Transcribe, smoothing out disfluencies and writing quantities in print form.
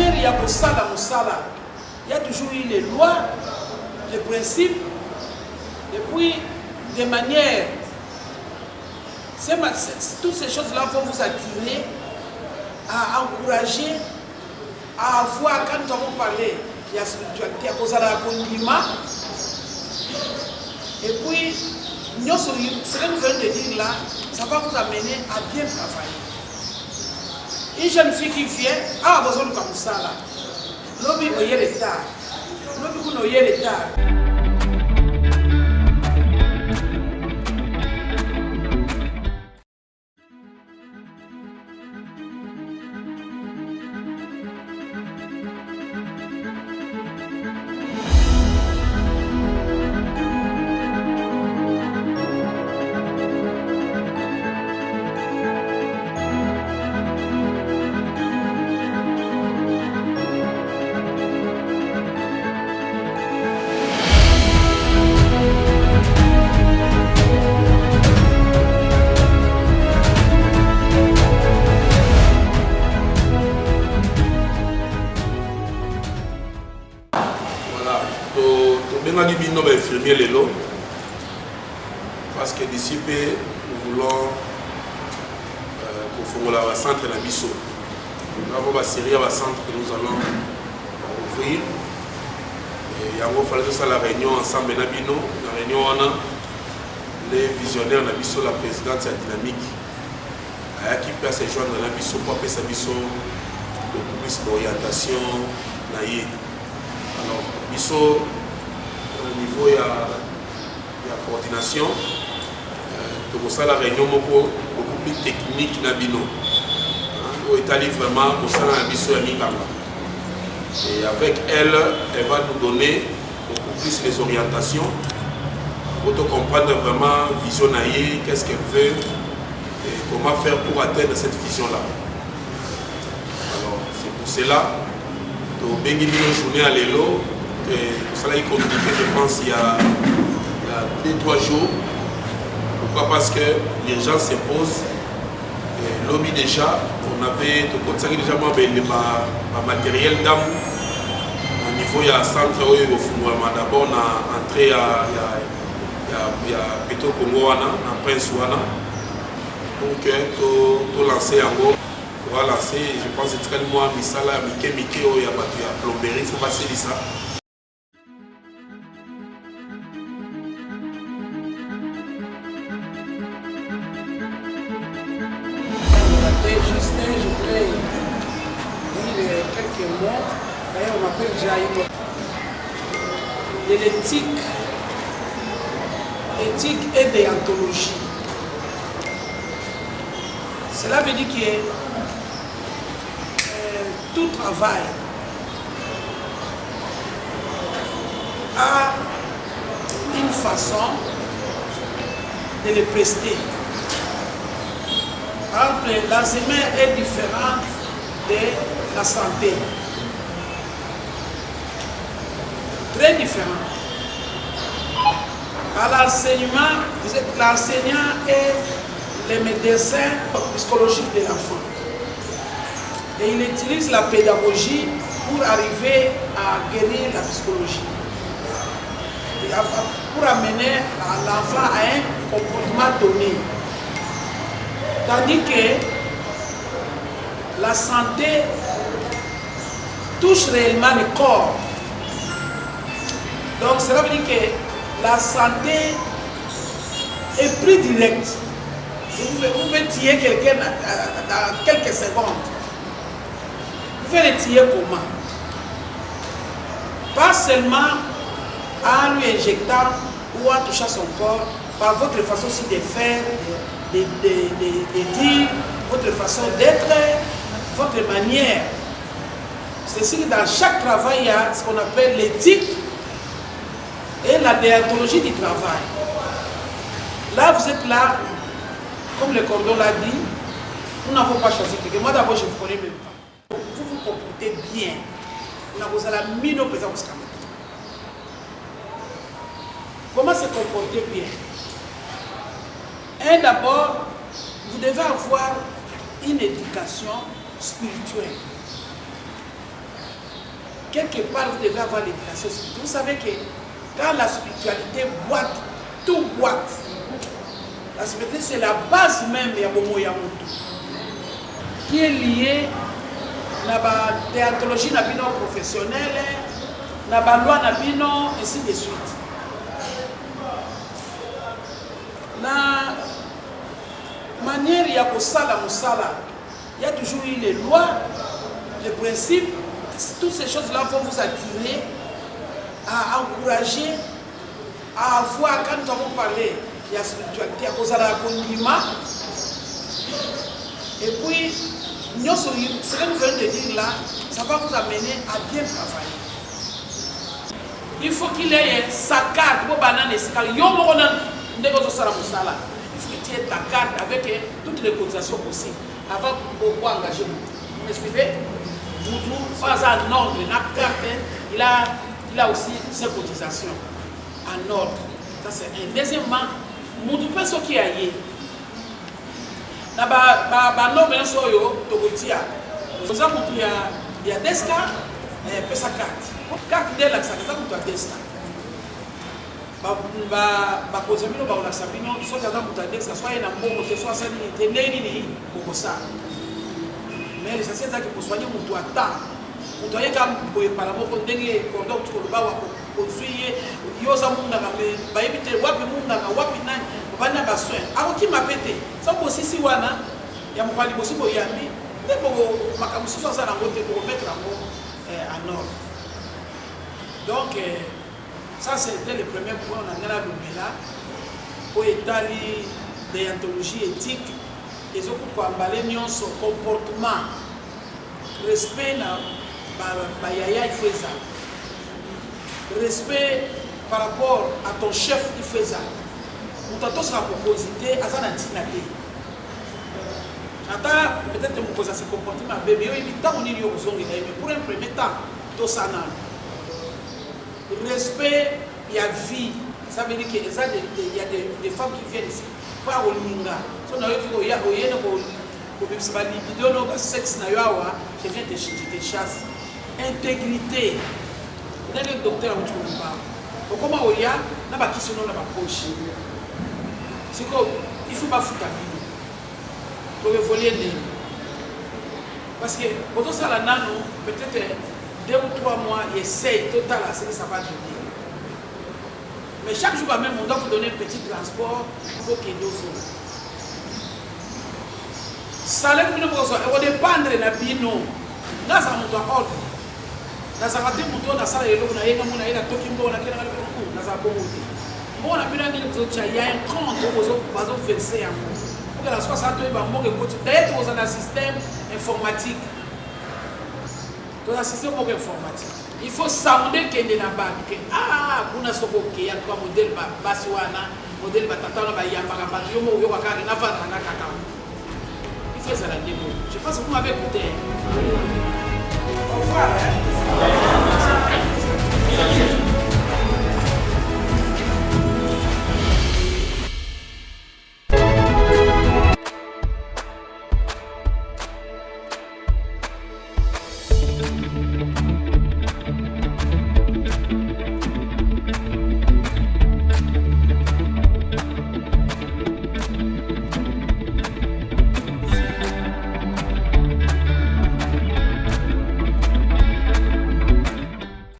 manière il y a pour ça dans Moussala, il y a toujours eu les lois, les principes, et puis des manières. Toutes ces choses-là vont vous attirer à encourager, à avoir, quand nous avons parlé, il y a spiritualité, à cause de la condiment. Et puis, ce que nous venons de dire là, ça va vous amener à bien travailler. Une jeune fille qui vient, ah, besoin de comme ça là. L'objet est retard. L'objet est retard. Parce que d'ici peu, nous voulons pour le centre de Nabiso. Nous avons une série de centres que nous allons ouvrir. Et il faut faire la réunion ensemble. La réunion, on a les visionnaires Nabiso, la présidente de la dynamique, qui peut se joindre à Nabiso pour appeler sa Nabiso beaucoup plus d'orientation. Alors, Nabiso, au niveau de la coordination, pour ça la réunion beaucoup plus technique Nabino. Où est allé vraiment pour ça la mission et avec elle, elle va nous donner beaucoup plus les orientations pour te comprendre vraiment vision naïe, qu'est-ce qu'elle veut et comment faire pour atteindre cette vision-là. Alors c'est pour cela que nous avons une journée à l'élo. Pour cela, il communiqué, je pense, il y a 2-3 jours. Pourquoi? Parce que l'urgence s'impose. Lobby déjà, on avait déjà le matériel d'âme. Au niveau, il y a un centre où il faut d'abord entrer à Petro Congo, à Prince Wana. Donc, tout lancer en gros. On va lancer, je pense que c'est très moi, Misala, Mike, il y a plomberie, il faut passer ça. Justin, je voulais dire quelques mots. D'ailleurs, on m'appelle Jaïm. De l'éthique et de l'anthologie. Cela veut dire que tout travail a une façon de le prester. Par exemple, l'enseignement est différent de la santé. Très différent. À l'enseignement, vous êtes l'enseignant et le médecin psychologique de l'enfant. Et il utilise la pédagogie pour arriver à guérir la psychologie. Et pour amener l'enfant à un comportement donné. Tandis que la santé touche réellement le corps. Donc cela veut dire que la santé est plus directe. Vous pouvez tuer quelqu'un dans quelques secondes. Vous pouvez le tuer comment? Pas seulement en lui injectant ou en touchant son corps, par votre façon aussi de faire, de dire, votre façon d'être, votre manière. C'est sûr que dans chaque travail, il y a ce qu'on appelle l'éthique et la déontologie du travail. Là, vous êtes là, comme le cordon l'a dit, nous n'avons pas choisi quelqu'un. Moi d'abord, je ne vous connais même pas. Vous vous comportez bien. Vous avez mis nos présents. Comment se comporter bien? Et d'abord, vous devez avoir une éducation spirituelle. quelque part, vous devez avoir l'éducation spirituelle. Vous savez que quand la spiritualité boite, tout boite. La spiritualité, c'est la base même de Yabomo Yamutu, qui est liée à la déontologie professionnelle, à la loi, ainsi de suite. La manière il y a il y a toujours eu les lois, les principes. Toutes ces choses-là vont vous attirer à encourager, à avoir, quand nous avons parlé de la spiritualité, à cause de la condiment. Et puis, ce que nous venons de dire là, ça va vous amener à bien travailler. Il faut qu'il ait sa carte pour banane et sa carte. Il faut que tu aies ta carte avec toutes les cotisations possibles avant de engager. Vous me suivez? Vous pas en ordre. La carte, il a aussi ses cotisations en ordre. Ça c'est un. Deuxièmement, vous pouvez ce qui est lié. Il y a des cas, il y a sa carte. Carte de la carte, ça des cas. Mais les associations qui pour soigner mon doigt temps. Vous voyez quand vous par la mort condamné pendant que le bas pour suivre yosa munda ba éviter wapi munda wapi nani bana ba soin avant qui m'a pété ça aussi si wana ya mo kwali bosi boyambi mais pour makamusu ça na ngote pour mettre en ordre. Donc ça c'était le premier point on a ngala lobela pour étaler déontologie éthique. Les autres pour emballer son comportement, respect na yaya il fait ça, respect par rapport à ton chef il fait ça. Nous t'attendons sur la proposité à ça n'antinate. Attends peut-être que vous posez ce comportement, bébé il dit tant on y est aux mais pour un premier temps tout ça n'a. Respect il y a vie, ça veut dire qu'il y a des femmes qui viennent ici. Pas au linga. Si on a eu sexe, quelqu'un te chasse. Intégrité. On a le docteur à comment on y a, on a qui sont dans la poche. C'est quoi il faut pas foutre à pour voler des. Parce que pour ça, la nano, peut-être 2 ou 3 mois, il essaye total à ce que ça va donner. Mais chaque jour, même, on doit vous donner un petit transport pour qu'il y ait 2 jours. Ça va dépendre de la bino. Là, ça monte en ordre. Là, ça va dépendre de la salle de l'eau. Il y a un compte pour verser. Pour que la soit ça, d'ailleurs, vous avez un système informatique. Dans un système informatique. Il faut savoir qu'il y a une banque. Ah, vous avez un modèle Baswana, modèle Batatana, il fait ça la démo. Je pense que vous m'avez écouté. Au revoir.